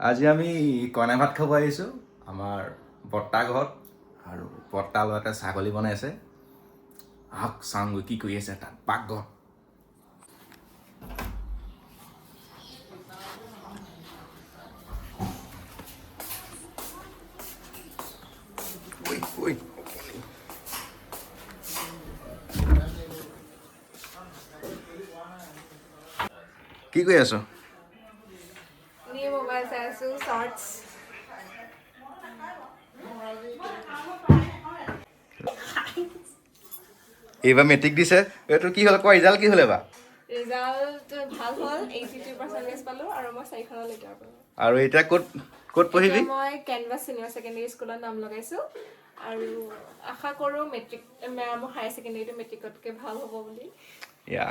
আজি আমি কইনা ভাত খাব আহিছোঁ আমাৰ বৰ্তা ঘৰত আৰু বৰ্তা ল'ৰাতে ছাগলী বনাইছে আহক চাওঁগৈ কি কৰি আছে তাত পাকঘৰ কি কৰি আছ New mobile চাইছো শৰ্টস এইবাৰ মেট্ৰিক দিছে এইটো কি হ'ল কোৱা ৰিজাল্ট কি হ'ল এবাৰ ৰিজাল্ট ভাল হ'ল 82% পালো আৰু মই 4খন লেটাৰ পালো আৰু এতিয়া ক'ত পঢ়িবি মই কেনভাছ সিনিয়ৰ সেকেন্ডাৰী স্কুলত নাম লগাইছো আৰু আশা কৰো মেট্ৰিক মোৰ হাই সেকেন্ডাৰীটো মেট্ৰিকতকে ভাল হ'ব বুলি ইয়া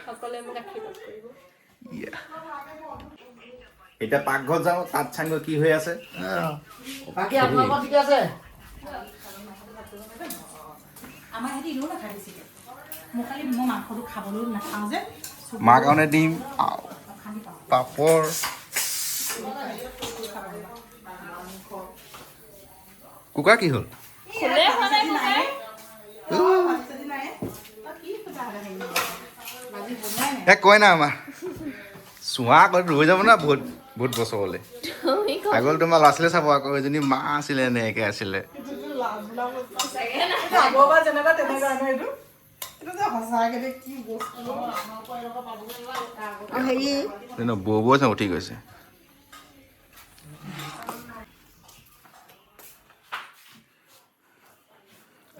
সকলোৱে মোক আশীৰ্বাদ কৰিব এতিয়া পাকঘৰত যাওঁ তাত চাংগৈ কি হৈ আছে বাকি আপোনালোকৰ ঠিক আছে আমাৰ হেতি ইনো নাখাই বেছিকে মই খালি মই মাংসটো খাবলৈ নাখাওঁ যে মাৰ কাৰণে দিম পাপৰ কুকাৰ কি হ'ল খুলে হোৱা নাই কয় না আমাৰ চুৱা আগত ৰৈ যাব না বহুত বছৰলৈ আগত তোমাৰ ল'ৰা ছোৱালী চাব আকৌ এজনী মা আছিলে এনেকৈ আছিলে বৌ চাওঁ উঠি গৈছে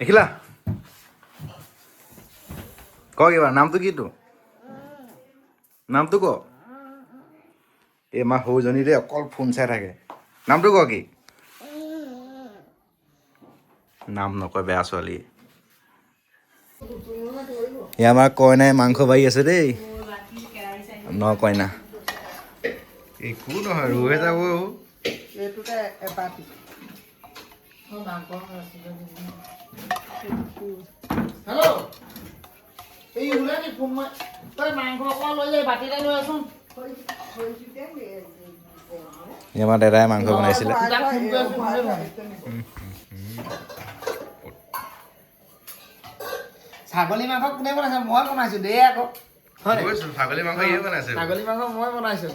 দেখিলা ক কিবা নামটো কি তোৰ নামটো ক এই আমাৰ সৰুজনীৰে অকল ফোন চাই থাকে নামটো ক কি নাম নকয় বেয়া ছোৱালী এই আমাৰ কইনাই মাংস বাঢ়ি আছে দেই ন কইনা একো নহয় ৰৈ যাব এইটোতে এপাতি হেল্ল' এই ওলানি ফোন মই তই মাংস অকণমান লৈ যাই বাতিটা লৈ আছোন আমাৰ দাদাই মাংস বনাইছিলে ছাগলী মাংস কোনে বনাইছে মই বনাইছো দেই আকৌ ছাগলী মাংস ইয়ে বনাইছে ছাগলী মাংস মই বনাইছো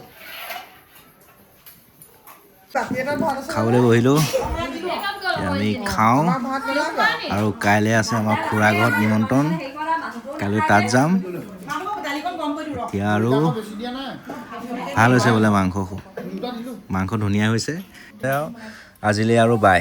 খাবলৈ বহিলোঁ আমি খাওঁ আৰু কাইলৈ আছে আমাৰ খুৰা ঘৰত নিমন্ত্ৰণ কাইলৈ তাত যাম এতিয়া আৰু ভাল হৈছে বোলে মাংস ধুনীয়া হৈছে আজিলৈ আৰু বাই